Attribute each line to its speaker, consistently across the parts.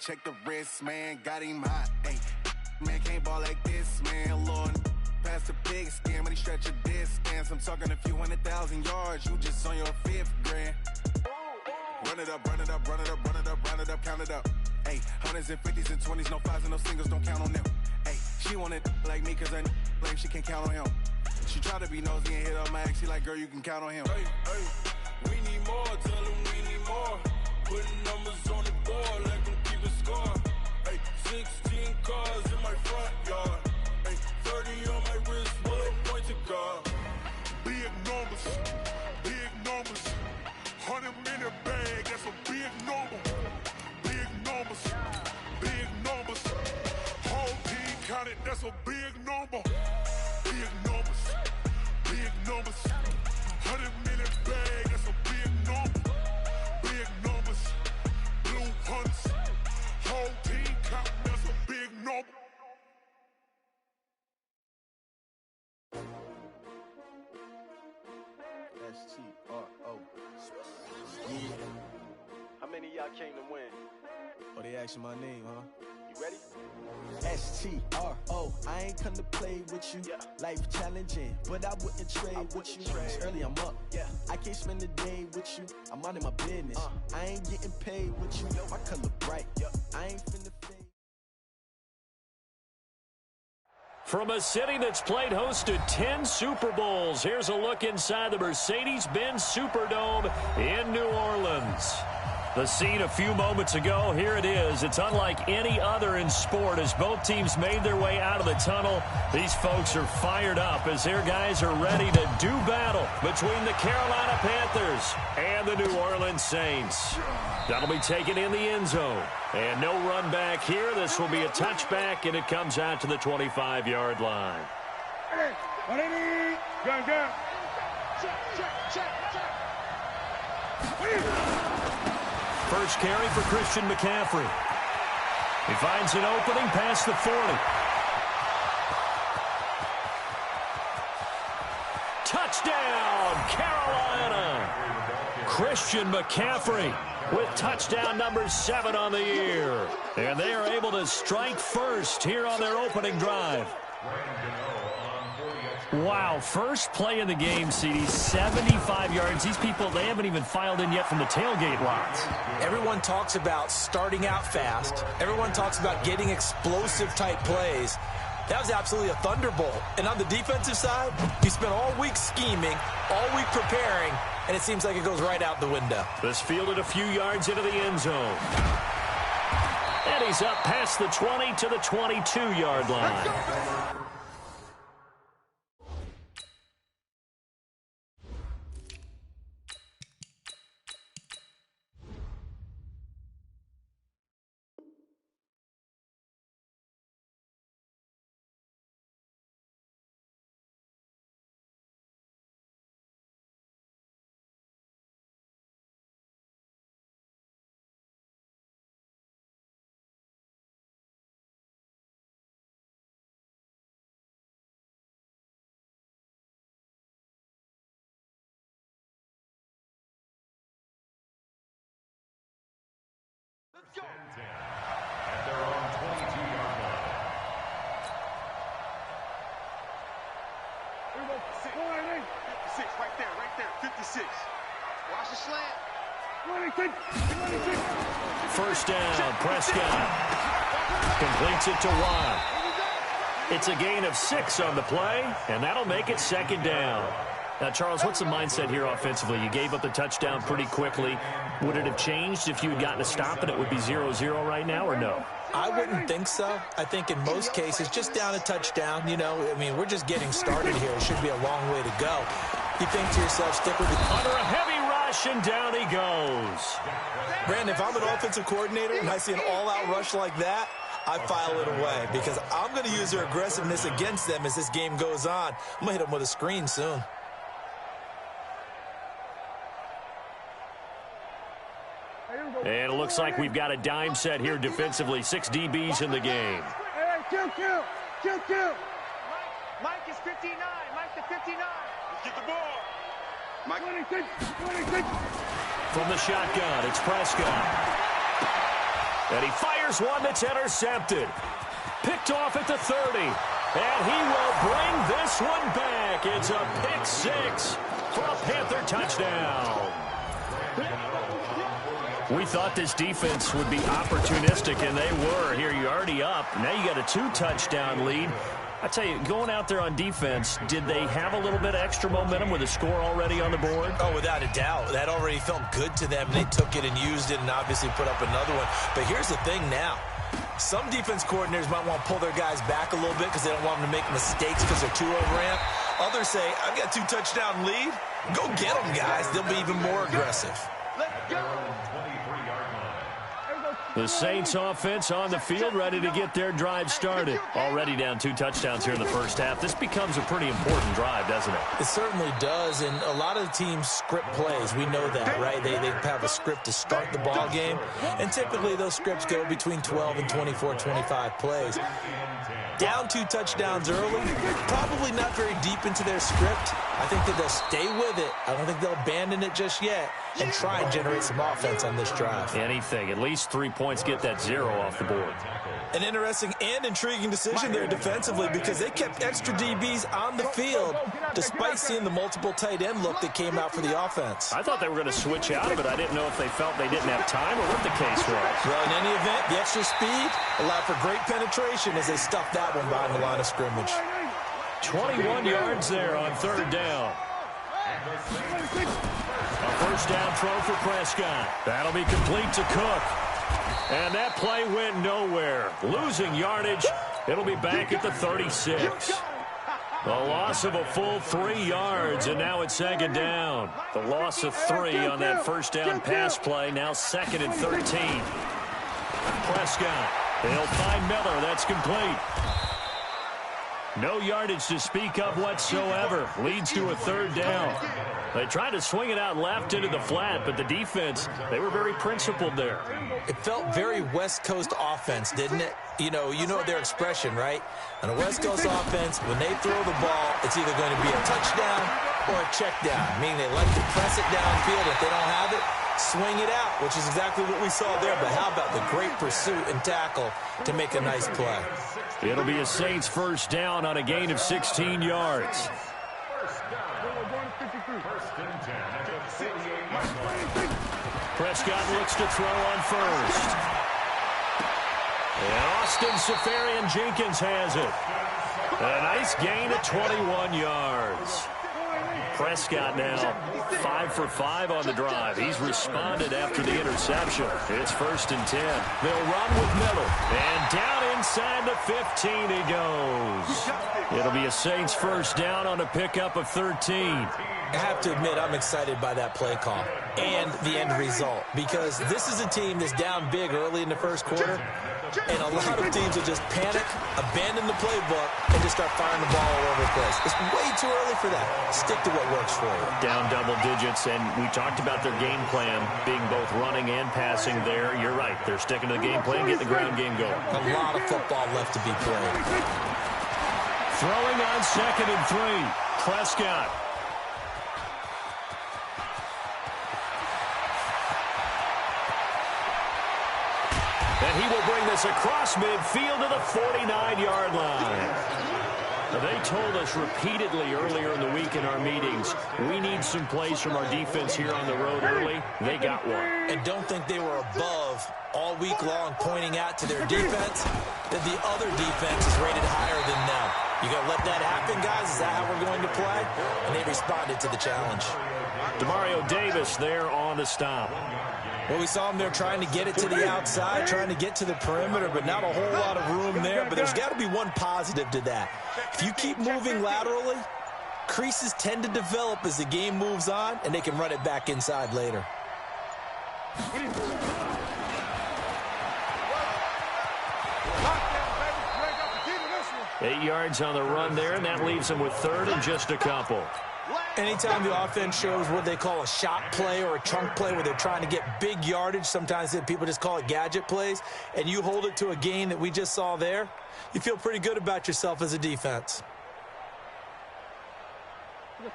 Speaker 1: check the wrist, man, got him hot. Hey, man, can't ball like this, man, Lord. Pass the big skin, but he stretch a distance. I'm talking a few 100,000 yards, you just on your 5th grand. Run it up, run it up, run it up, run it up, run it up, count it up. Hey, 100s and 50s and 20s, no 5s and no singles, don't count on them. Hey, she want it like me, cause I like she can't count on him. She try to be nosy and hit up my ex, she like, girl, you can count on him.
Speaker 2: Hey, hey, we need more, tell them we need more. Putting numbers on the board, let them keep a score. Hey, 16 cars in my front yard. Hey, 30 on my wrist, what a point to guard.
Speaker 3: Big numbers, big numbers. 100 minute bag, that's a big number. Big numbers, big numbers. Whole team counted, that's a big number. Big numbers, big numbers. 100 minute bag, that's a big number. Big numbers, blue hunts. Whole team count, that's a big number.
Speaker 4: S-T-R-O. Yeah.
Speaker 5: How many of y'all came to win?
Speaker 4: Oh, they asking my name, huh?
Speaker 5: You ready?
Speaker 4: S-T-R-O. I ain't come to play with you.
Speaker 5: Yeah.
Speaker 4: Life challenging, but I wouldn't trade with you. It's early, I'm up.
Speaker 5: Yeah.
Speaker 4: I can't spend the day with you. I'm out of my business. I ain't getting paid with you. My color bright. I ain't finna fade.
Speaker 6: From a city that's played host to 10 Super Bowls, here's a look inside the Mercedes-Benz Superdome in New Orleans. The scene a few moments ago, here it is. It's unlike any other in sport as both teams made their way out of the tunnel. These folks are fired up as their guys are ready to do battle between the Carolina Panthers and the New Orleans Saints. That'll be taken in the end zone. And no run back here. This will be a touchback, and it comes out to the 25-yard line. First carry for Christian McCaffrey. He finds an opening past the 40. Touchdown, Carolina! Christian McCaffrey with touchdown number 7 on the year. And they are able to strike first here on their opening drive. Wow, first play in the game, CD, 75 yards. These people, they haven't even filed in yet from the tailgate lots.
Speaker 7: Everyone talks about starting out fast. Everyone talks about getting explosive-type plays. That was absolutely a thunderbolt. And on the defensive side, you spent all week scheming, all week preparing, and it seems like it goes right out the window.
Speaker 6: This fielded a few yards into the end zone. And he's up past the 20 to the 22-yard line.
Speaker 8: Let's go. At their own 22-yard line.
Speaker 9: 56, right there, 56. Watch the slant. 26.
Speaker 6: First down, Prescott. Completes it to Watt. It's a gain of 6 on the play, and that'll make it second down. Now, Charles, what's the mindset here offensively? You gave up the touchdown pretty quickly. Would it have changed if you had gotten a stop and it would be 0-0 right now, or no?
Speaker 7: I wouldn't think so. I think in most cases, just down a touchdown, you know, I mean, we're just getting started here. It should be a long way to go. You think to yourself, stick with it.
Speaker 6: Under a heavy rush, and down he goes.
Speaker 7: Brandon, if I'm an offensive coordinator and I see an all-out rush like that, I file it away because I'm going to use their aggressiveness against them as this game goes on. I'm going to hit them with a screen soon.
Speaker 6: And it looks like we've got a dime set here defensively. 6 DBs in the game.
Speaker 9: Kill. Mike is 59. Mike to 59. Let's get the ball. Mike. 26.
Speaker 6: From the shotgun, it's Prescott. And he fires one that's intercepted. Picked off at the 30. And he will bring this one back. It's a pick six for a Panther touchdown. We thought this defense would be opportunistic, and they were. Here, you're already up. Now you got a 2-touchdown lead. I tell you, going out there on defense, did they have a little bit of extra momentum with a score already on the board?
Speaker 7: Oh, without a doubt. That already felt good to them. They took it and used it and obviously put up another one. But here's the thing now. Some defense coordinators might want to pull their guys back a little bit because they don't want them to make mistakes because they're too overramped. Others say, I've got 2-touchdown lead. Go get them, guys. They'll be even more aggressive.
Speaker 6: The Saints offense on the field, ready to get their drive started. Already down 2 touchdowns here in the first half. This becomes a pretty important drive, doesn't it?
Speaker 7: It certainly does, and a lot of the teams script plays. We know that, right? They have a script to start the ball game, and typically those scripts go between 12 and 24, 25 plays. Down 2 touchdowns early, probably not very deep into their script. I think that they'll stay with it. I don't think they'll abandon it just yet and try and generate some offense on this drive.
Speaker 6: Anything. At least 3 points, get that 0 off the board.
Speaker 7: An interesting and intriguing decision there defensively because they kept extra DBs on the field despite seeing the multiple tight end look that came out for the offense.
Speaker 6: I thought they were going to switch out of it. I didn't know if they felt they didn't have time or what the case was.
Speaker 7: Well, in any event, the extra speed allowed for great penetration as they stuffed that one behind the line of scrimmage.
Speaker 6: 21 yards there on 3rd down. A first down throw for Prescott. That'll be complete to Cook. And that play went nowhere. Losing yardage. It'll be back at the 36. The loss of a full 3 yards, and now it's 2nd down. The loss of 3 on that first down pass play. Now 2nd and 13. Prescott. They'll find Miller. That's complete. No yardage to speak of whatsoever. Leads to a 3rd down. They tried to swing it out left into the flat, but the defense, they were very principled there.
Speaker 7: It felt very West Coast offense, didn't it? You know their expression, right? On a West Coast offense, when they throw the ball, it's either going to be a touchdown or a check down, meaning they like to press it downfield. If they don't have it, swing it out, which is exactly what we saw there. But how about the great pursuit and tackle to make a nice play?
Speaker 6: It'll be a Saints first down on a gain of 16 yards. Prescott looks to throw on first. And Austin Seferian-Jenkins has it. A nice gain of 21 yards. Prescott now 5 for 5 on the drive. He's responded after the interception. It's 1st and 10. They'll run with Miller. And down inside the 15 he goes. It'll be a Saints first down on a pickup of 13.
Speaker 7: I have to admit, I'm excited by that play call and the end result because this is a team that's down big early in the first quarter, and a lot of teams will just panic, abandon the playbook, and just start firing the ball all over the place. It's way too early for that. Stick to what works for you.
Speaker 6: Down double digits, and we talked about their game plan being both running and passing there. You're right. They're sticking to the game plan, getting the ground game going.
Speaker 7: A lot of football left to be played.
Speaker 6: Throwing on 2nd and 3. Prescott. And he will bring this across midfield to the 49-yard line. They told us repeatedly earlier in the week in our meetings, we need some plays from our defense here on the road early. They got one.
Speaker 7: And don't think they were above all week long pointing out to their defense that the other defense is rated higher than them. You got to let that happen, guys? Is that how we're going to play? And they responded to the challenge.
Speaker 6: Demario Davis there on the stop.
Speaker 7: Well, we saw him there trying to get it to the outside, trying to get to the perimeter, but not a whole lot of room there. But there's got to be one positive to that. If you keep moving laterally, creases tend to develop as the game moves on, and they can run it back inside later.
Speaker 6: 8 yards on the run there, and that leaves them with 3rd and just a couple.
Speaker 7: Anytime the offense shows what they call a shot play or a chunk play where they're trying to get big yardage, sometimes people just call it gadget plays, and you hold it to a gain that we just saw there, you feel pretty good about yourself as a defense.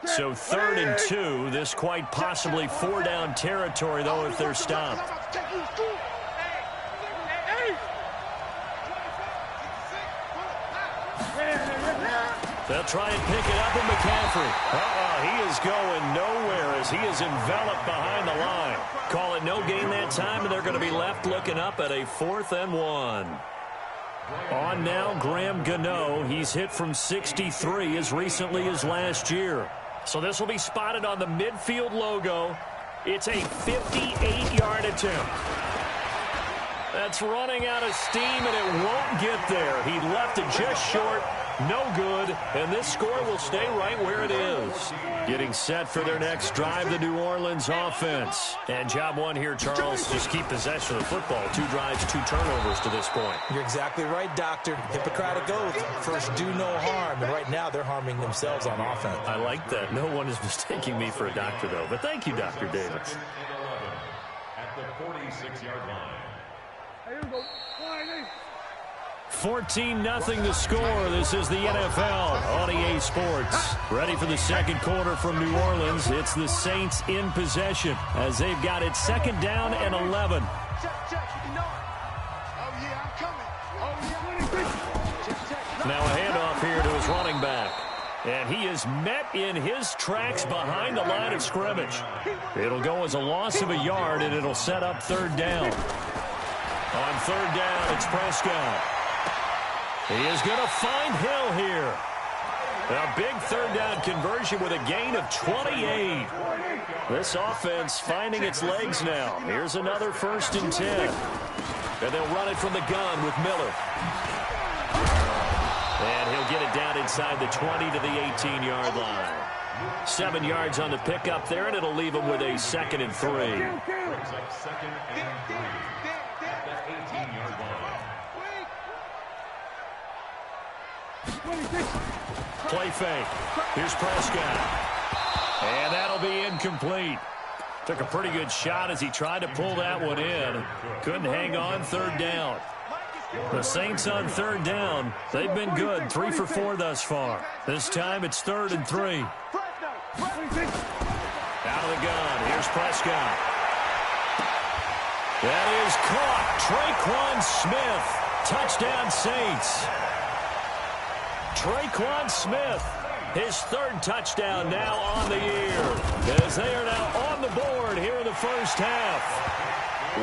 Speaker 6: So 3rd and 2, this quite possibly 4-down territory, though, if they're stopped. They'll try and pick it up, and McCaffrey. He is going nowhere as he is enveloped behind the line. Call it no gain that time, and they're going to be left looking up at a 4th and 1. On now, Graham Gano. He's hit from 63 as recently as last year. So this will be spotted on the midfield logo. It's a 58-yard attempt. That's running out of steam, and it won't get there. He left it just short. No good, and this score will stay right where it is. Getting set for their next drive, the New Orleans offense. And job one here, Charles, just keep possession of the football. 2 drives, 2 turnovers to this point.
Speaker 7: You're exactly right, Doctor. Hippocratic oath. First, do no harm. And right now, they're harming themselves on offense.
Speaker 6: I like that. No one is mistaking me for a doctor, though. But thank you, Dr. Davis.
Speaker 8: At the 46-yard line.
Speaker 6: 14-0 the score. This is the NFL on EA Sports. Ready for the second quarter from New Orleans. It's the Saints in possession as they've got it 2nd down and 11. Now a handoff here to his running back. And he is met in his tracks behind the line of scrimmage. It'll go as a loss of a yard, and it'll set up 3rd down. On 3rd down, it's Prescott. He is going to find Hill here. A big 3rd down conversion with a gain of 28. This offense finding its legs now. Here's another 1st and 10. And they'll run it from the gun with Miller. And he'll get it down inside the 20 to the 18-yard line. 7 yards on the pickup there, and it'll leave him with a 2nd and 3.
Speaker 8: Brings up 2nd and 3 at the 18-yard line.
Speaker 6: Play fake. Here's Prescott. And that'll be incomplete. Took a pretty good shot as he tried to pull that one in. Couldn't hang on. 3rd down. The Saints on 3rd down. They've been good. 3 for 4 thus far. This time it's 3rd and 3. Out of the gun. Here's Prescott. That is caught. Traquan Smith. Touchdown Saints. Traquan Smith, his 3rd touchdown now on the year, as they are now on the board here in the first half.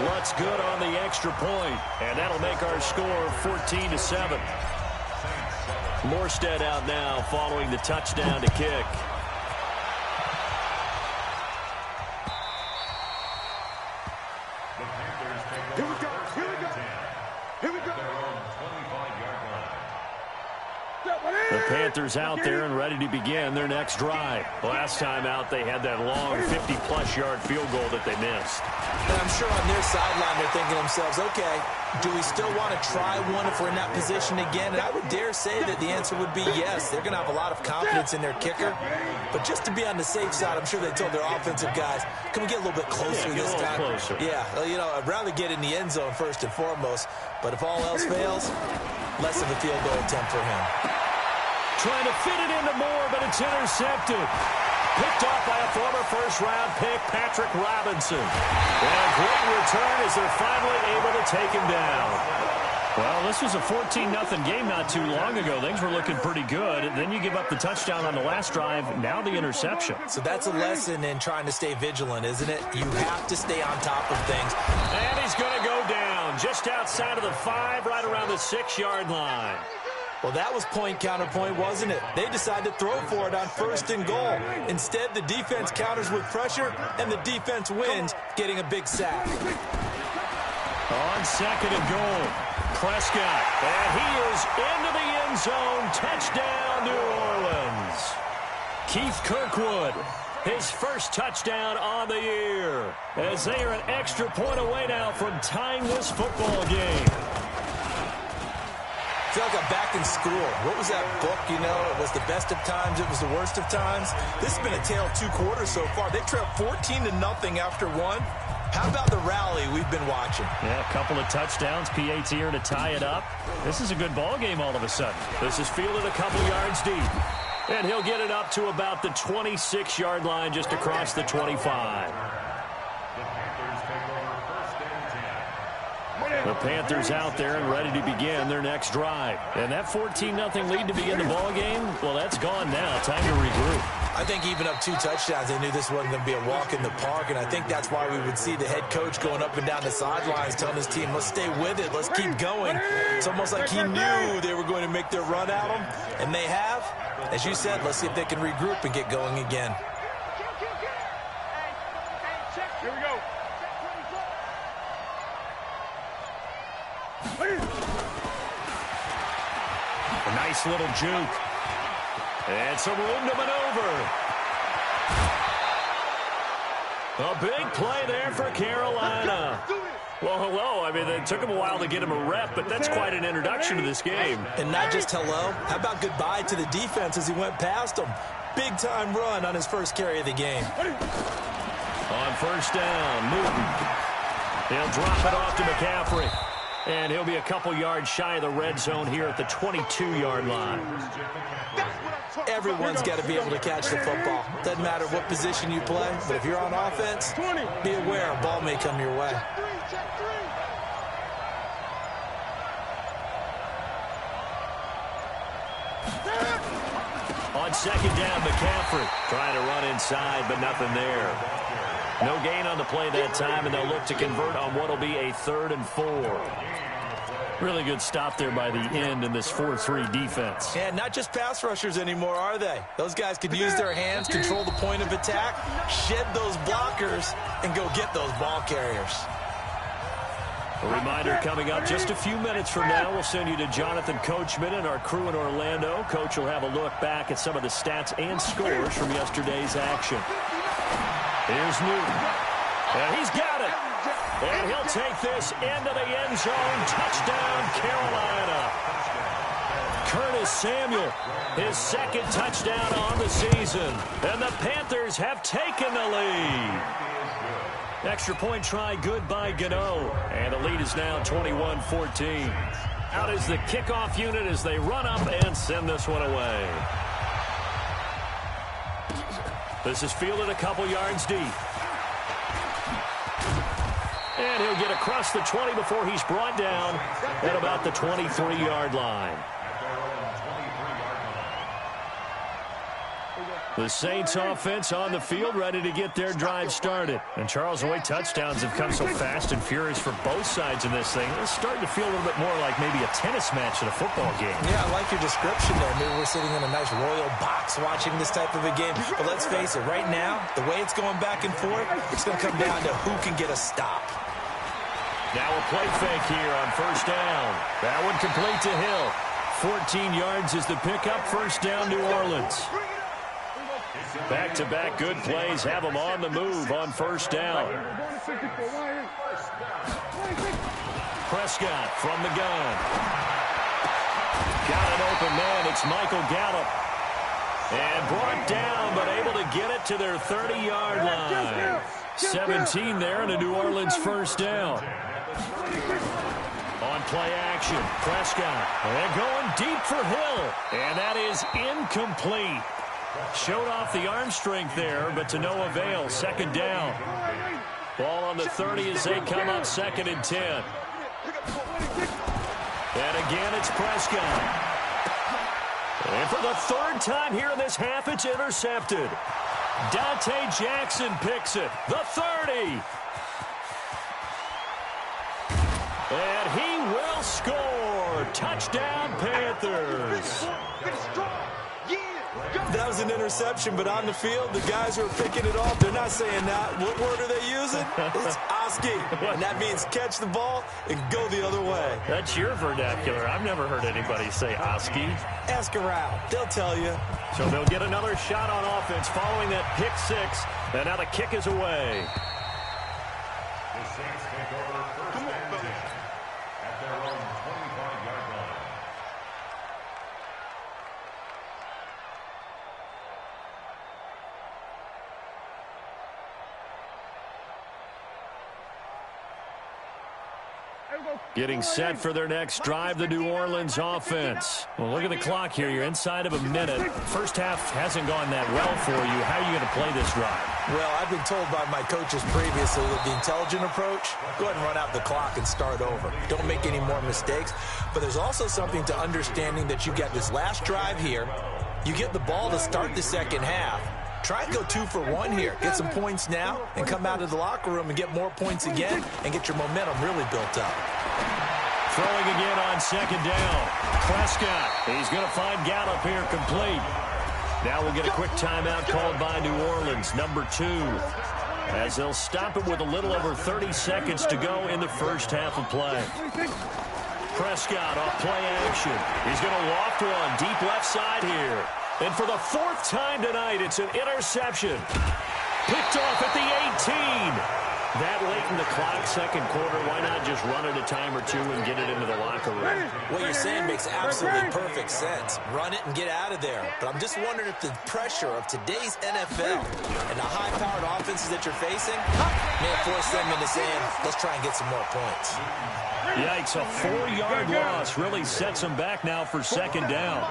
Speaker 6: Lutz good on the extra point, and that'll make our score 14-7. Morstead out now following the touchdown to kick.
Speaker 3: Here we go.
Speaker 6: The Panthers out there and ready to begin their next drive. Last time out, they had that long 50-plus yard field goal that they missed.
Speaker 7: And I'm sure on their sideline they're thinking to themselves, okay, do we still want to try one if we're in that position again? And I would dare say that the answer would be yes. They're going to have a lot of confidence in their kicker. But just to be on the safe side, I'm sure they told their offensive guys, can we get a little bit closer this time?
Speaker 6: Closer.
Speaker 7: Yeah, well, you know, I'd rather get in the end zone first and foremost. But if all else fails, less of a field goal attempt for him.
Speaker 6: Trying to fit it into Moore, but it's intercepted. Picked off by a former first-round pick, Patrick Robinson. And a great return as they're finally able to take him down. Well, this was a 14-0 game not too long ago. Things were looking pretty good. Then you give up the touchdown on the last drive. Now the interception.
Speaker 7: So that's a lesson in trying to stay vigilant, isn't it? You have to stay on top of things.
Speaker 6: And he's going to go down just outside of the 5, right around the 6-yard line.
Speaker 7: Well, that was point counterpoint, wasn't it? They decided to throw for it on 1st and goal. Instead, the defense counters with pressure, and the defense wins, getting a big sack.
Speaker 6: On 2nd and goal, Prescott, and he is into the end zone. Touchdown, New Orleans. Keith Kirkwood, his first touchdown on the year, as they are an extra point away now from tying this football game.
Speaker 7: I feel like I'm back in school. What was that book, you know? It was the best of times, it was the worst of times. This has been a tale of 2 quarters so far. They trailed 14-0 after 1. How about the rally we've been watching?
Speaker 6: Yeah, a couple of touchdowns. PAT here to tie it up. This is a good ball game all of a sudden. This is fielded a couple yards deep. And he'll get it up to about the 26-yard line just across the 25.
Speaker 8: The Panthers take over 1st and 10.
Speaker 6: The Panthers out there and ready to begin their next drive. And that 14-0 lead to begin the ball game, well, that's gone now. Time to regroup.
Speaker 7: I think even up 2 touchdowns, they knew this wasn't going to be a walk in the park, and I think that's why we would see the head coach going up and down the sidelines telling his team, let's stay with it, let's keep going. It's almost like he knew they were going to make their run at him, and they have. As you said, let's see if they can regroup and get going again.
Speaker 9: Here we go.
Speaker 6: A nice little juke. And some room to maneuver. A big play there for Carolina. Well, hello. I mean, it took him a while to get him a rep, but that's quite an introduction to this game.
Speaker 7: And not just hello. How about goodbye to the defense as he went past him? Big-time run on his first carry of the game.
Speaker 6: On first down, Newton. He'll drop it off to McCaffrey. And he'll be a couple yards shy of the red zone here at the 22-yard line.
Speaker 7: Everyone's got to be able to catch the football. Doesn't matter what position you play, but if you're on offense, be aware a ball may come your way.
Speaker 6: On second down, McCaffrey trying to run inside, but nothing there. No gain on the play that time, and they'll look to convert on what will be a 3rd and 4. Really good stop there by the end in this 4-3 defense.
Speaker 7: And not just pass rushers anymore, are they? Those guys can use their hands, control the point of attack, shed those blockers, and go get those ball carriers.
Speaker 6: A reminder coming up just a few minutes from now, we'll send you to Jonathan Coachman and our crew in Orlando. Coach will have a look back at some of the stats and scores from yesterday's action. Here's Newton. And he's got it. And he'll take this into the end zone. Touchdown, Carolina. Curtis Samuel, his 2nd touchdown on the season. And the Panthers have taken the lead. Extra point try good by Gano. And the lead is now 21-14. Out is the kickoff unit as they run up and send this one away. This is fielded a couple yards deep. And he'll get across the 20 before he's brought down at about the 23-yard line. The Saints offense on the field ready to get their drive started. And Charles, the way touchdowns have come so fast and furious for both sides in this thing, it's starting to feel a little bit more like maybe a tennis match than a football game.
Speaker 7: Yeah, I like your description there. Maybe we're sitting in a nice royal box watching this type of a game. But let's face it, right now, the way it's going back and forth, it's going to come down to who can get a stop.
Speaker 6: Now a play fake here on first down. That one complete to Hill. 14 yards is the pickup. First down, New Orleans. Back-to-back good plays have them on the move on first down. Prescott from the gun. Got an open man. It's Michael Gallup. And brought down, but able to get it to their 30-yard line. 17 there and a New Orleans first down. On play action, Prescott. And going deep for Hill. And that is incomplete. Showed off the arm strength there, but to no avail. Second down. Ball on the 30 as they come up 2nd and 10. And again, it's Prescott. And for the 3rd time here in this half, it's intercepted. Dante Jackson picks it. The 30. And he will score. Touchdown, Panthers.
Speaker 7: That was an interception, but on the field, the guys who are picking it off, they're not saying that. What word are they using? It's Oski. And that means catch the ball and go the other way.
Speaker 6: That's your vernacular. I've never heard anybody say Oski.
Speaker 7: Ask around. They'll tell you.
Speaker 6: So they'll get another shot on offense following that pick 6. And now the kick is away.
Speaker 8: The Saints take over first and 10 at their own 25-yard line.
Speaker 9: Hey,
Speaker 6: Getting set for their next drive, the New Orleans offense. Well, look at the clock here. You're inside of a minute. First half hasn't gone that well for you. How are you going to play this drive?
Speaker 7: Well, I've been told by my coaches previously that the intelligent approach, go ahead and run out the clock and start over. Don't make any more mistakes. But there's also something to understanding that you got this last drive here. You get the ball to start the second half. Try and go 2 for 1 here. Get some points now and come out of the locker room and get more points again and get your momentum really built up.
Speaker 6: Throwing again on second down. Prescott, he's going to find Gallup here complete. Now we'll get a quick timeout called by New Orleans, number 2, as they'll stop it with a little over 30 seconds to go in the first half of play. Prescott off play action. He's going to loft one deep left side here. And for the 4th time tonight, it's an interception. Picked off at the 18. That late in the clock, second quarter, why not just run it a time or 2 and get it into the locker room?
Speaker 7: What you're saying makes absolutely perfect sense. Run it and get out of there. But I'm just wondering if the pressure of today's NFL and the high-powered offenses that you're facing may force them into saying, let's try and get some more points.
Speaker 6: Yikes, a 4-yard loss really sets them back now for second down.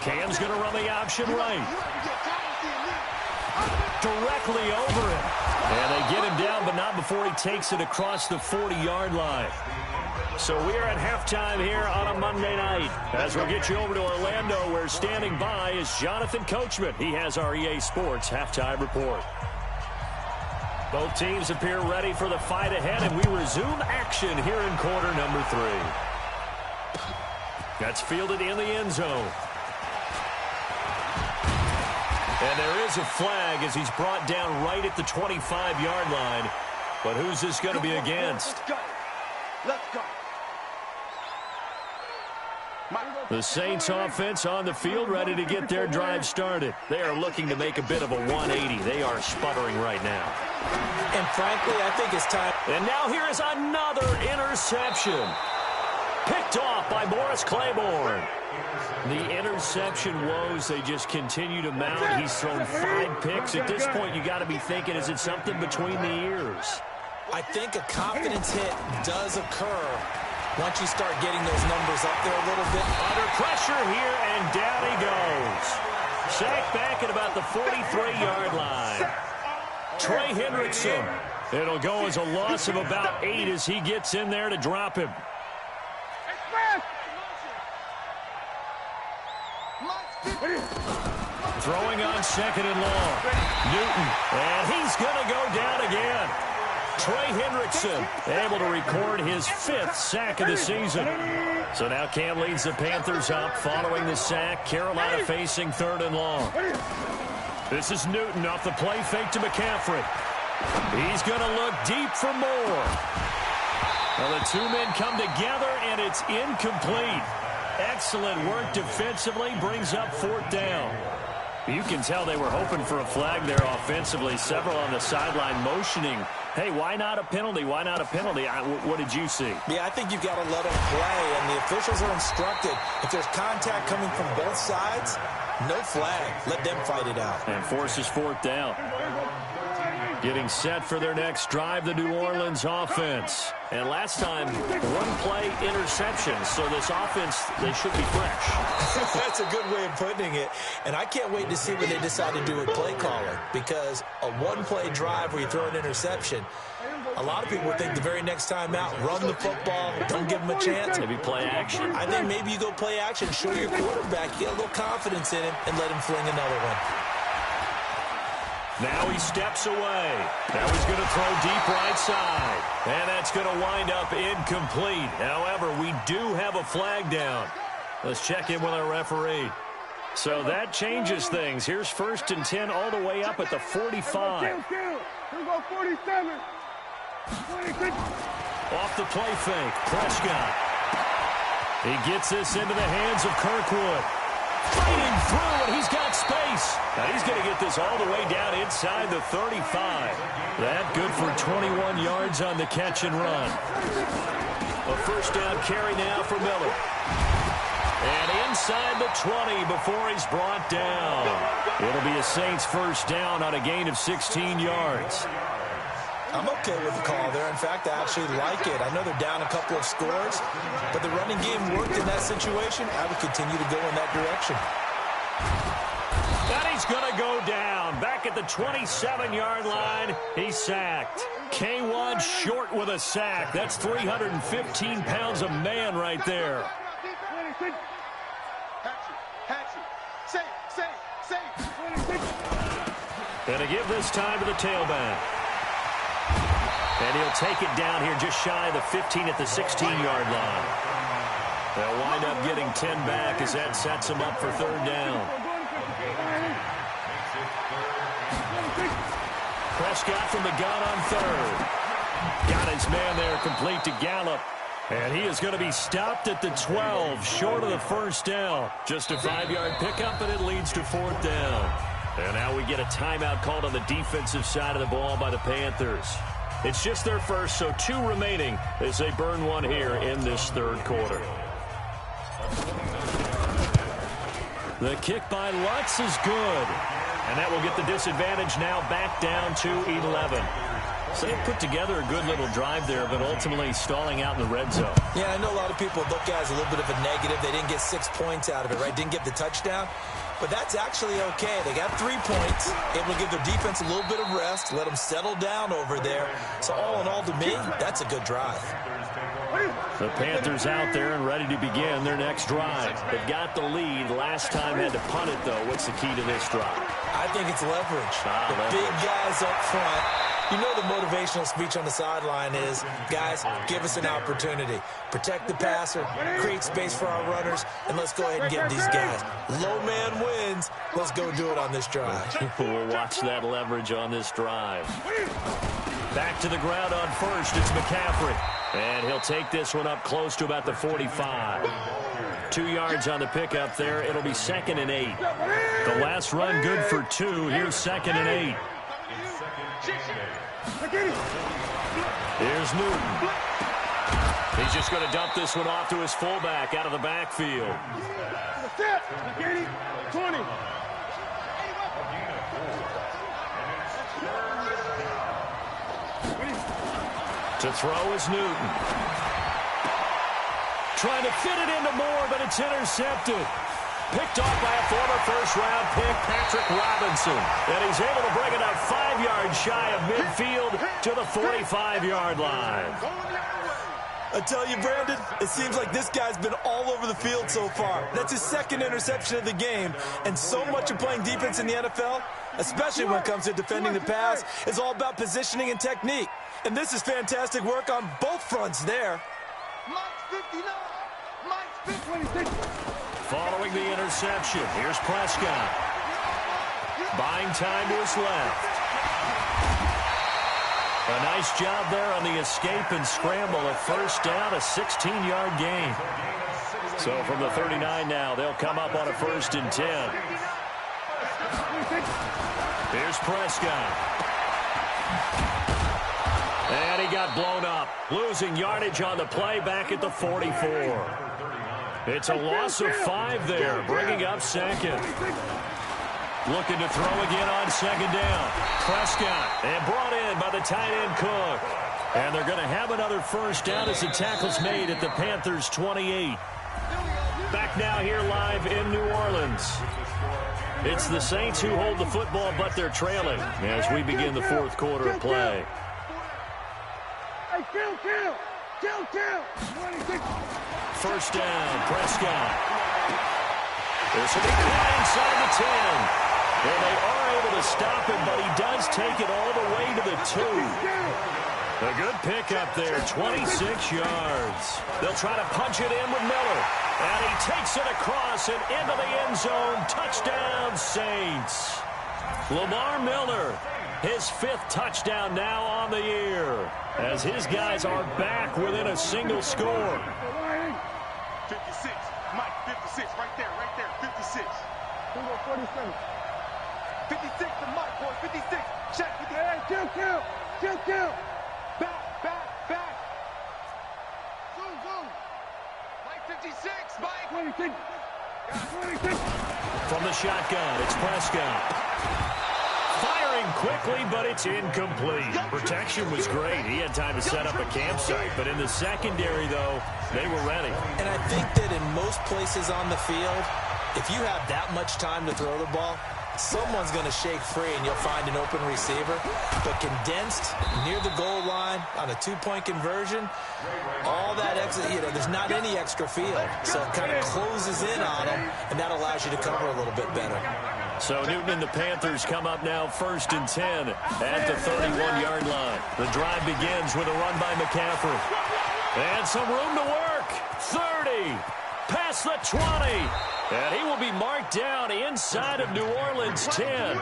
Speaker 6: Cam's going to run the option right. Directly over him. And they get him down, but not before he takes it across the 40-yard line. So we're at halftime here on a Monday night. As we'll get you over to Orlando, where standing by is Jonathan Coachman. He has our EA Sports halftime report. Both teams appear ready for the fight ahead, and we resume action here in quarter number 3. That's fielded in the end zone. And there is a flag as he's brought down right at the 25-yard line. But who's this going to be against?
Speaker 9: Let's go. Let's go.
Speaker 6: The Saints offense on the field, ready to get their drive started. They are looking to make a bit of a 180. They are sputtering right now.
Speaker 7: And frankly, I think it's time.
Speaker 6: And now here is another interception. Picked off by Morris Claiborne. The interception woes, they just continue to mount. He's thrown 5 picks. At this point, you got to be thinking, is it something between the ears?
Speaker 7: I think a confidence hit does occur once you start getting those numbers up there a little bit.
Speaker 6: Under pressure here, and down he goes. Sacked back at about the 43-yard line. Trey Hendrickson. It'll go as a loss of about 8 as he gets in there to drop him. Throwing on second and long. Newton, and he's going to go down again. Trey Hendrickson able to record his 5th sack of the season. So now Cam leads the Panthers up following the sack. Carolina facing 3rd and long. This is Newton off the play fake to McCaffrey. He's going to look deep for more. Well, the 2 men come together, and it's incomplete. Excellent work defensively, brings up 4th down. You can tell they were hoping for a flag there offensively. Several on the sideline motioning, hey, why not a penalty? Why not a penalty? What did you see?
Speaker 7: Yeah, I think you've got to let them play, and the officials are instructed. If there's contact coming from both sides, no flag. Let them fight it out.
Speaker 6: And forces 4th down. Getting set for their next drive, the New Orleans offense. And last time, 1-play interception. So this offense, they should be fresh.
Speaker 7: That's a good way of putting it. And I can't wait to see what they decide to do with play calling. Because a 1-play drive where you throw an interception, a lot of people think the very next time out, run the football, don't give them a chance.
Speaker 6: Maybe play action.
Speaker 7: I think maybe you go play action, show your quarterback, get a little confidence in him, and let him fling another one.
Speaker 6: Now he steps away. Now he's going to throw deep right side. And that's going to wind up incomplete. However, we do have a flag down. Let's check in with our referee. So that changes things. Here's 1st and 10 all the way up at the 45.
Speaker 9: Here we go, 47. 26.
Speaker 6: Off the play fake, Prescott. He gets this into the hands of Kirkwood. Fighting through, and he's got space. Now he's going to get this all the way down inside the 35. That good for 21 yards on the catch and run. A 1st down carry now for Miller. And inside the 20 before he's brought down. It'll be a Saints 1st down on a gain of 16 yards.
Speaker 7: I'm okay with the call there. In fact, I actually like it. I know they're down a couple of scores, but the running game worked in that situation. I would continue to go in that direction.
Speaker 6: And he's going to go down. Back at the 27-yard line, he's sacked. K1 short with a sack. That's 315 pounds of man right there. And to give this time to the tailback. And he'll take it down here just shy of the 15 at the 16-yard line. They'll wind up getting 10 back as that sets him up for third down. Prescott from the gun on third. Got his man there complete to Gallup. And he is going to be stopped at the 12, short of the first down. Just a 5-yard pickup, and it leads to fourth down. And now we get a timeout called on the defensive side of the ball by the Panthers. It's just their first, so 2 remaining as they burn one here in this third quarter. The kick by Lutz is good. And that will get the disadvantage now back down to 11. So they put together a good little drive there, but ultimately stalling out in the red zone.
Speaker 7: Yeah, I know a lot of people look at it as a little bit of a negative. They didn't get 6 points out of it, right? Didn't get the touchdown. But that's actually okay. They got 3 points, able to give their defense a little bit of rest, let them settle down over there. So all in all, to me, that's a good drive.
Speaker 6: The Panthers out there and ready to begin their next drive. They've got the lead. Last time had to punt it, though. What's the key to this drive?
Speaker 7: I think it's leverage. The big guys up front. You know the motivational speech on the sideline is, guys, give us an opportunity. Protect the passer, create space for our runners, and let's go ahead and get these guys. Low man wins. Let's go do it on this drive.
Speaker 6: We'll watch that leverage on this drive. Back to the ground on first. It's McCaffrey. And he'll take this one up close to about the 45. 2 yards on the pickup there. It'll be 2nd and 8. The last run good for 2. Here's 2nd and 8. Here's Newton. He's just going to dump this one off to his fullback out of the backfield.
Speaker 9: 20.
Speaker 6: To throw is Newton. Trying to fit it into Moore, but it's intercepted. Picked off by a former first-round pick, Patrick Robinson. And he's able to bring it up 5 yards shy of midfield to the 45-yard line.
Speaker 7: I tell you, Brandon, it seems like this guy's been all over the field so far. That's his 2nd interception of the game. And so much of playing defense in the NFL, especially when it comes to defending the pass, is all about positioning and technique. And this is fantastic work on both fronts there.
Speaker 6: Following the interception, here's Prescott. Buying time to his left. A nice job there on the escape and scramble. A first down, a 16-yard gain. So from the 39 now, they'll come up on a 1st and 10. Here's Prescott. And he got blown up, losing yardage on the play back at the 44. It's a loss of 5 there, bringing up 2nd. Looking to throw again on 2nd down. Prescott, and brought in by the tight end Cook. And they're going to have another 1st down as the tackle's made at the Panthers' 28. Back now here live in New Orleans. It's the Saints who hold the football, but they're trailing as we begin the 4th quarter of play. First down, Prescott. There's a big play inside the 10. And they are able to stop him, but he does take it all the way to the 2. A good pickup there, 26 yards. They'll try to punch it in with Miller. And he takes it across and into the end zone. Touchdown, Saints. Lamar Miller, his 5th touchdown now on the year, as his guys are back within a single score.
Speaker 9: 56, Mike, 56, right there, 56. 47. 56 to Mike, boy, 56. Check, 56. Hey, kill. Back. Zoom. Mike, 56, Mike. 26.
Speaker 6: From the shotgun, it's Prescott. Firing quickly, but it's incomplete. Protection was great. He had time to set up a campsite, but in the secondary, though, they were ready.
Speaker 7: And I think that in most places on the field, if you have that much time to throw the ball, someone's going to shake free and you'll find an open receiver. But condensed near the goal line on a two-point conversion, all that extra, there's not any extra field. So it kind of closes in on them, and that allows you to cover a little bit better.
Speaker 6: So Newton and the Panthers come up now 1st and 10 at the 31-yard line. The drive begins with a run by McCaffrey. And some room to work. 30, past the 20. And he will be marked down inside of New Orleans 10.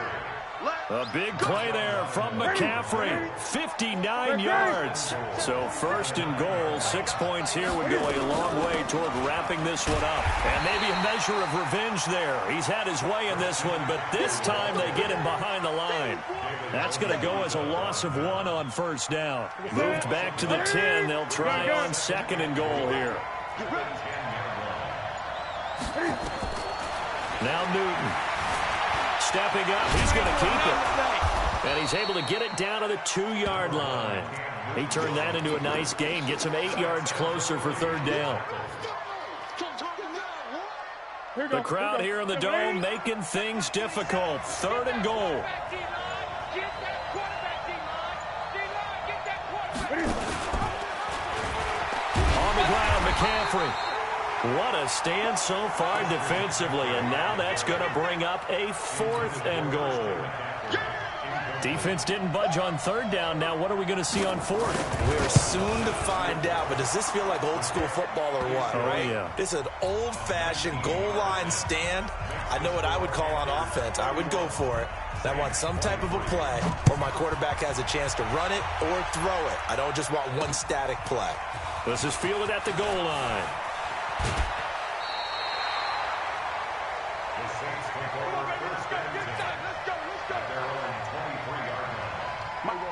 Speaker 6: A big play there from McCaffrey. 59 yards. So 1st and goal, 6 points here would go a long way toward wrapping this one up. And maybe a measure of revenge there. He's had his way in this one, but this time they get him behind the line. That's going to go as a loss of 1 on 1st down. Moved back to the 10. They'll try on 2nd and goal here. Now Newton stepping up. He's going to keep it. And he's able to get it down to the 2-yard line. He turned that into a nice gain. Gets him 8 yards closer for 3rd down. The crowd here in the Dome making things difficult. 3rd and goal. On the ground, McCaffrey. What a stand so far defensively, and now that's going to bring up a 4th and goal. Defense didn't budge on 3rd down. Now what are we going to see on 4th?
Speaker 7: We're soon to find out, but does this feel like old school football or what, right?
Speaker 6: Yeah.
Speaker 7: This is an old-fashioned goal line stand. I know what I would call on offense. I would go for it. I want some type of a play where my quarterback has a chance to run it or throw it. I don't just want one static play.
Speaker 6: This is fielded at the goal line.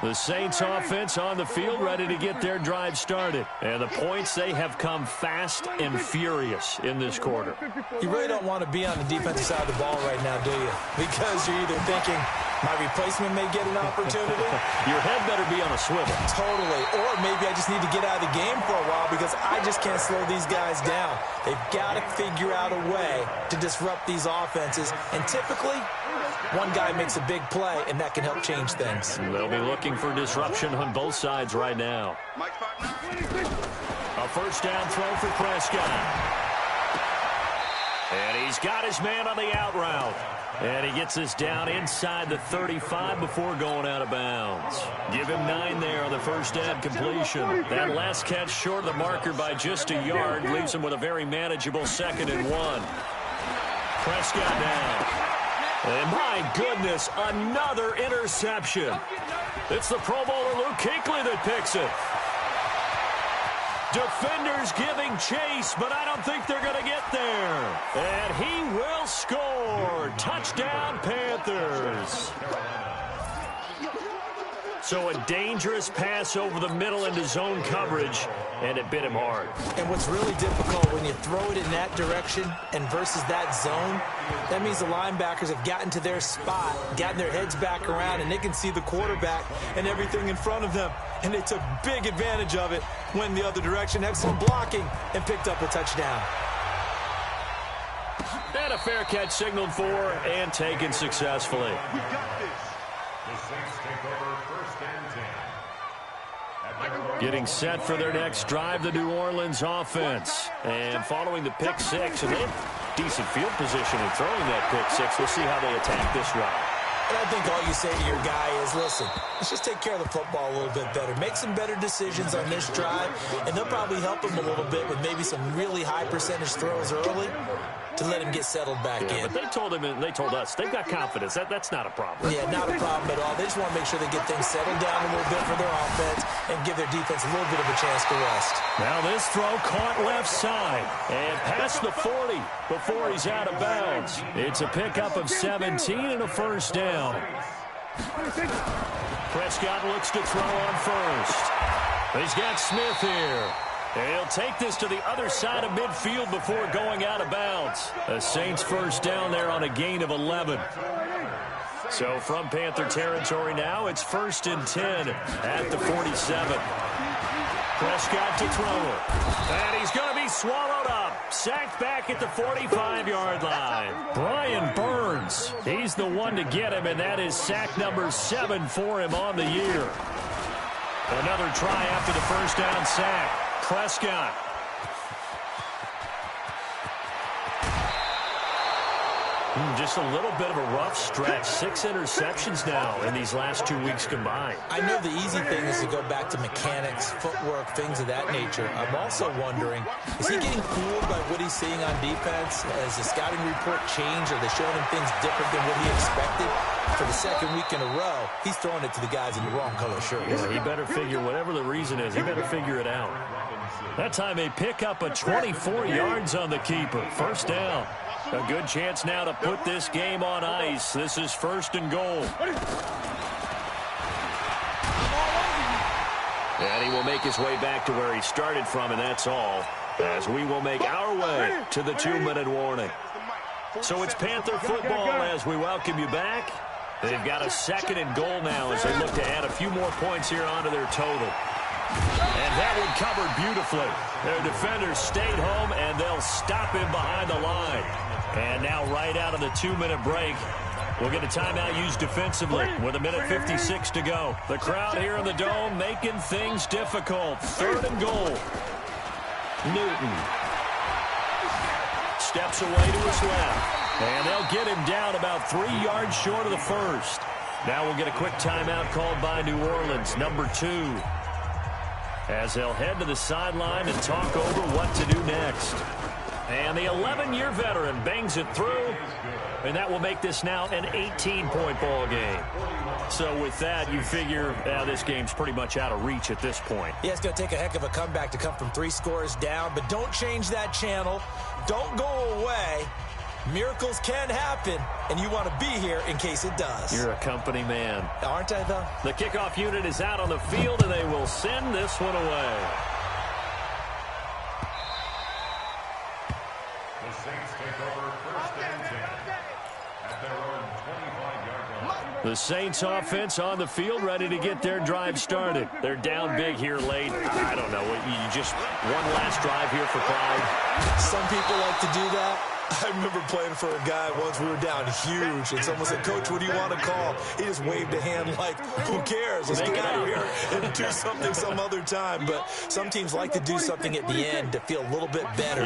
Speaker 6: The Saints offense on the field ready to get their drive started. And the points, they have come fast and furious in this quarter.
Speaker 7: You really don't want to be on the defensive side of the ball right now, do you? Because you're either thinking, my replacement may get an opportunity.
Speaker 6: Your head better be on a swivel.
Speaker 7: Totally. Or maybe I just need to get out of the game for a while because I just can't slow these guys down. They've got to figure out a way to disrupt these offenses. And typically, one guy makes a big play, and that can help change things.
Speaker 6: They'll be looking for disruption on both sides right now. A 1st down throw for Prescott. And he's got his man on the out route. And he gets this down inside the 35 before going out of bounds. Give him 9 there on the 1st down completion. That last catch short of the marker by just a yard leaves him with a very manageable 2nd and 1. Prescott now. And my goodness, another interception. It's the Pro Bowler Luke Kuechly that picks it. Defenders giving chase, but I don't think they're going to get there. And he will score. Touchdown, Panthers. So a dangerous pass over the middle into zone coverage, and it bit him hard. And what's really difficult when you throw it in that direction and versus that zone, that means the linebackers have gotten to their spot, gotten their heads back around, and they can see the quarterback and everything in front of them. And they took big advantage of it, went the other direction, excellent blocking, and picked up a touchdown. And a fair catch signaled for and taken successfully.
Speaker 3: We got this.
Speaker 8: The Saints take over 1st and 10.
Speaker 6: Getting set for their next drive, the New Orleans offense. And following the pick 6, and they have decent field position in throwing that pick 6. We'll see how they attack this drive.
Speaker 7: And I think all you say to your guy is, listen, let's just take care of the football a little bit better. Make some better decisions on this drive, and they'll probably help him a little bit with maybe some really high percentage throws early to let him get settled back in.
Speaker 6: But they told him, and they told us, they've got confidence. That's not a problem.
Speaker 7: Yeah, not a problem at all. They just want to make sure they get things settled down a little bit for their offense and give their defense a little bit of a chance to rest.
Speaker 6: Now this throw caught left side and past the 40 before he's out of bounds. It's a pickup of 17 and a 1st down. Prescott looks to throw on 1st. He's got Smith here. He'll take this to the other side of midfield before going out of bounds. The Saints 1st down there on a gain of 11. So from Panther territory now, it's 1st and 10 at the 47. Prescott to throw it. And he's going to be swallowed up. Sacked back at the 45-yard line. Brian Burns, he's the one to get him, and that is sack number 7 for him on the year. Another try after the first down sack. Prescott. Just a little bit of a rough stretch. 6 interceptions now in these last 2 weeks combined.
Speaker 7: I know the easy thing is to go back to mechanics, footwork, things of that nature. I'm also wondering, is he getting fooled by what he's seeing on defense? Has the scouting report changed? Are they showing him things different than what he expected? For the second week in a row, he's throwing it to the guys in the wrong color shirts.
Speaker 6: Yeah, he better figure, whatever the reason is, he better figure it out. That time they pick up a 24 yards on the keeper. First down. A good chance now to put this game on ice. This is 1st and goal. And he will make his way back to where he started from, and that's all, as we will make our way to the 2-minute warning. So it's Panther football as we welcome you back. They've got a 2nd and goal now as they look to add a few more points here onto their total. And that one covered beautifully. Their defenders stayed home, and they'll stop him behind the line. And now right out of the 2-minute break, we'll get a timeout used defensively with 1:56 to go. The crowd here in the Dome making things difficult. 3rd and goal. Newton steps away to his left. And they'll get him down about 3 yards short of the first. Now we'll get a quick timeout called by New Orleans, number 2. As they'll head to the sideline and talk over what to do next. And the 11-year veteran bangs it through, and that will make this now an 18-point ball game. So with that, you figure this game's pretty much out of reach at this point.
Speaker 7: Yeah, it's going to take a heck of a comeback to come from 3 scores down, but don't change that channel. Don't go away. Miracles can happen, and you want to be here in case it does.
Speaker 6: You're a company man.
Speaker 7: Aren't I, though?
Speaker 6: The kickoff unit is out on the field, and they will send this one away.
Speaker 8: The Saints take over 1st and 10 at their own 25-yard line.
Speaker 6: The Saints offense on the field, ready to get their drive started. They're down big here late. I don't know. You just one last drive here for pride.
Speaker 7: Some people like to do that. I remember playing for a guy once. We were down huge, and someone said, "Coach, what do you want to call?" He just waved a hand like, "Who cares? Let's get out of here and do something some other time." But some teams like to do something at the end to feel a little bit better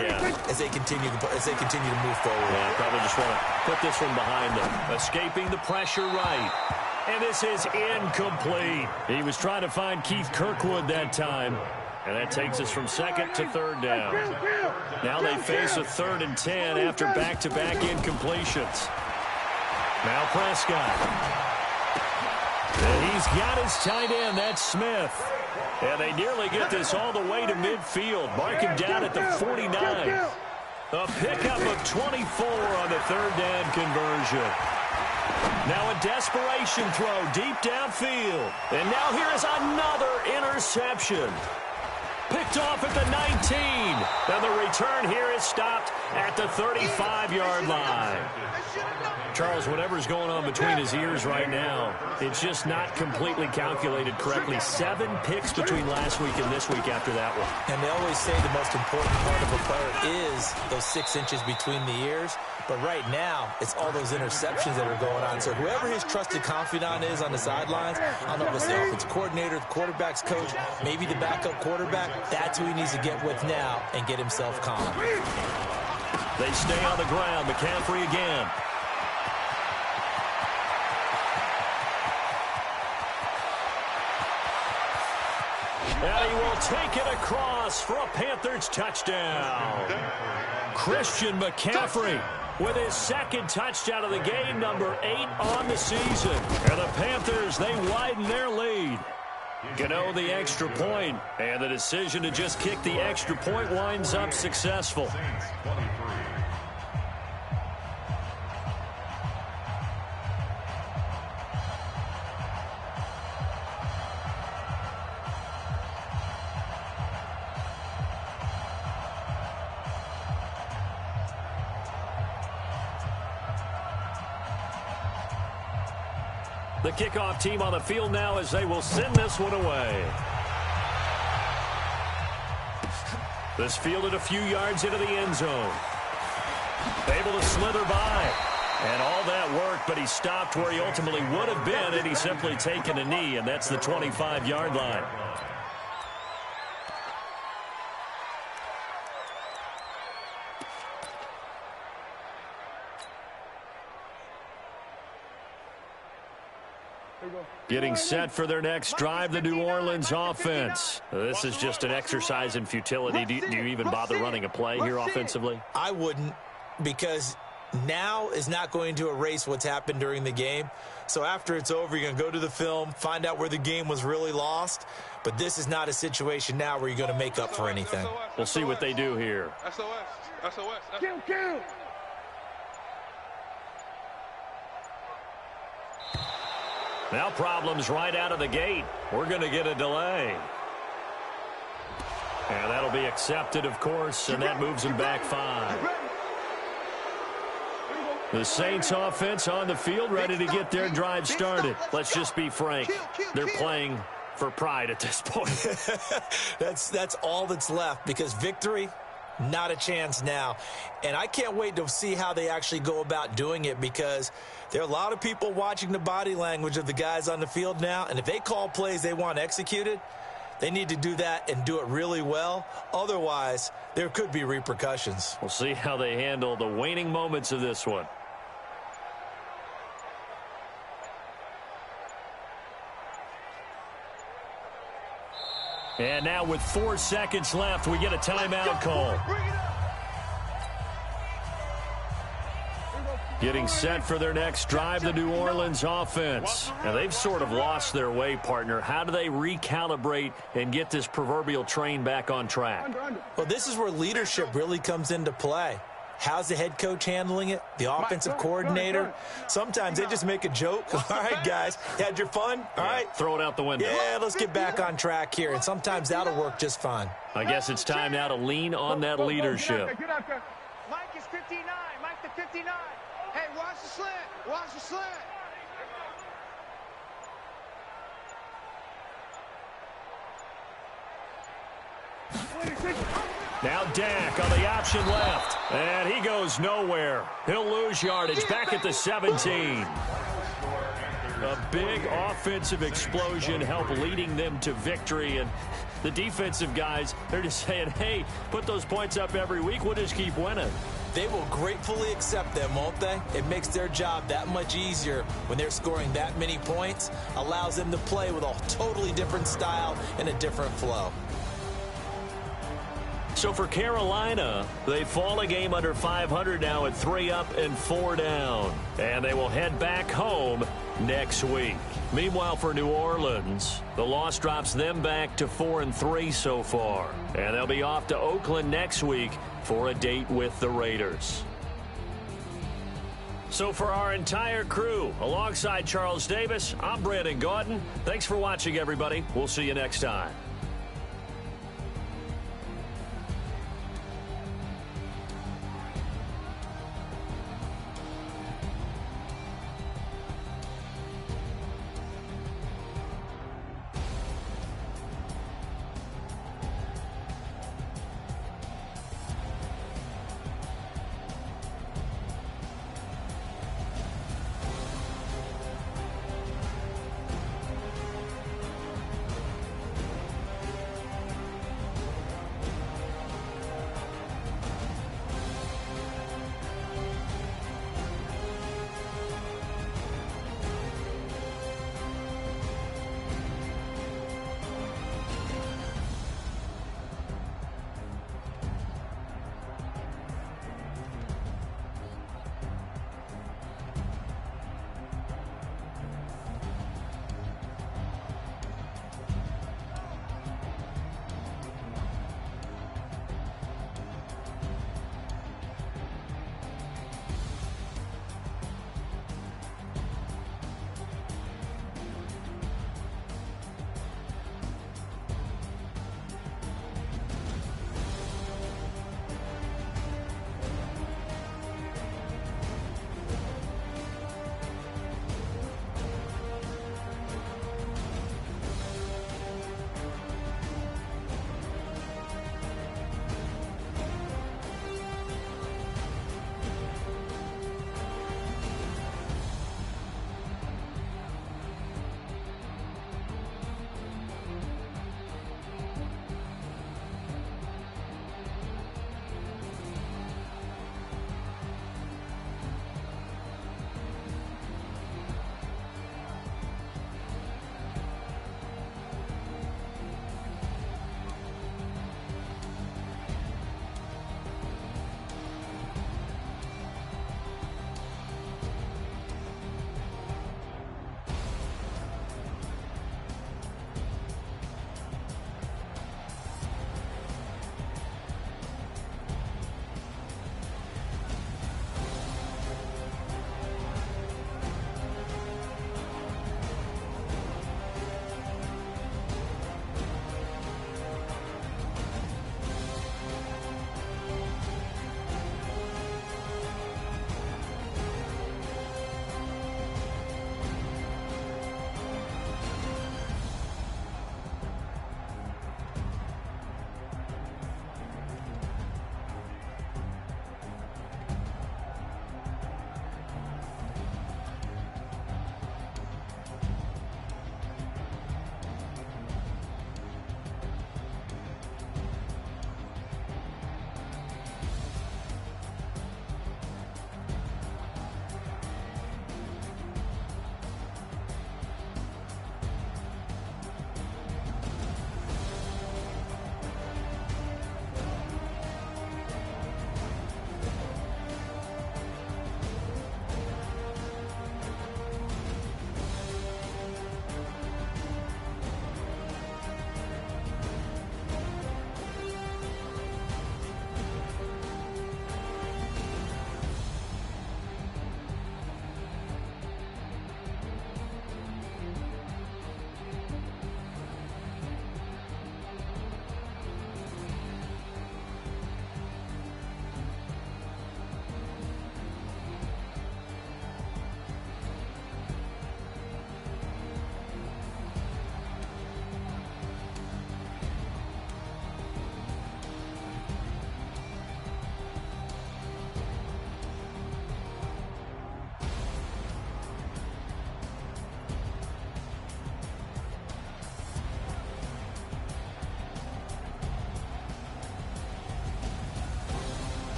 Speaker 7: as they continue to move forward.
Speaker 6: Yeah, probably just want to put this one behind them. Escaping the pressure right. And this is incomplete. He was trying to find Keith Kirkwood that time. And that takes us from 2nd to 3rd down. Now they face a 3rd and 10 after back-to-back incompletions. Now Prescott. And he's got his tight end. That's Smith. And they nearly get this all the way to midfield. Mark him down at the 49. A pickup of 24 on the 3rd down conversion. Now a desperation throw deep downfield. And now here is another interception. Picked off at the 19. And the return here is stopped at the 35-yard line. Charles, whatever's going on between his ears right now, it's just not completely calculated correctly. 7 picks between last week and this week after that one.
Speaker 7: And they always say the most important part of a player is those 6 inches between the ears. But right now, it's all those interceptions that are going on. So whoever his trusted confidant is on the sidelines, I don't know if it's the offensive coordinator, the quarterback's coach, maybe the backup quarterback, that's who he needs to get with now and get himself calm.
Speaker 6: They stay on the ground. McCaffrey again. And he will take it across for a Panthers touchdown. Christian McCaffrey with his 2nd touchdown of the game, number 8 on the season. And the Panthers, they widen their lead. Gano the extra point, and the decision to just kick the extra point winds up successful. The kickoff team on the field now as they will send this one away. This fielded a few yards into the end zone. Able to slither by. And all that work, but he stopped where he ultimately would have been had he simply taken a knee, and that's the 25-yard line. Getting set for their next drive, the New Orleans offense. This is just an exercise in futility. Do you even bother running a play here offensively?
Speaker 7: I wouldn't, because now is not going to erase what's happened during the game. So after it's over, you're going to go to the film, find out where the game was really lost. But this is not a situation now where you're going to make up for anything.
Speaker 6: We'll see what they do here.
Speaker 9: Kill.
Speaker 6: Now problems right out of the gate. We're going to get a delay. And that'll be accepted, of course, and that moves them back 5. The Saints offense on the field, ready to get their drive started. Let's just be frank. They're playing for pride at this point.
Speaker 7: That's all that's left, because victory, not a chance now. And I can't wait to see how they actually go about doing it, because there are a lot of people watching the body language of the guys on the field now, and if they call plays they want executed, they need to do that and do it really well. Otherwise, there could be repercussions.
Speaker 6: We'll see how they handle the waning moments of this one. And now with 4 seconds left, we get a timeout call. Getting set for their next drive, the New Orleans offense. Now, they've sort of lost their way, partner. How do they recalibrate and get this proverbial train back on track?
Speaker 7: Well, this is where leadership really comes into play. How's the head coach handling it? The offensive coordinator? Sometimes they just make a joke. All right, guys, you had your fun? All right.
Speaker 6: Throw it out the window.
Speaker 7: Yeah, let's get back on track here. And sometimes that'll work just fine.
Speaker 6: I guess it's time now to lean on that leadership.
Speaker 9: Mike is 59. Mike the 59. Hey, watch the slant. Watch the slant.
Speaker 6: Now Dak on the option left. And he goes nowhere. He'll lose yardage back at the 17. A big offensive explosion helped leading them to victory. And the defensive guys, they're just saying, hey, put those points up every week. We'll just keep winning.
Speaker 7: They will gratefully accept them, won't they? It makes their job that much easier when they're scoring that many points. Allows them to play with a totally different style and a different flow.
Speaker 6: So for Carolina, they fall a game under 500 now at 3 up and 4 down. And they will head back home next week. Meanwhile, for New Orleans, the loss drops them back to 4-3 so far. And they'll be off to Oakland next week for a date with the Raiders. So for our entire crew, alongside Charles Davis, I'm Brandon Gaudin. Thanks for watching, everybody. We'll see you next time.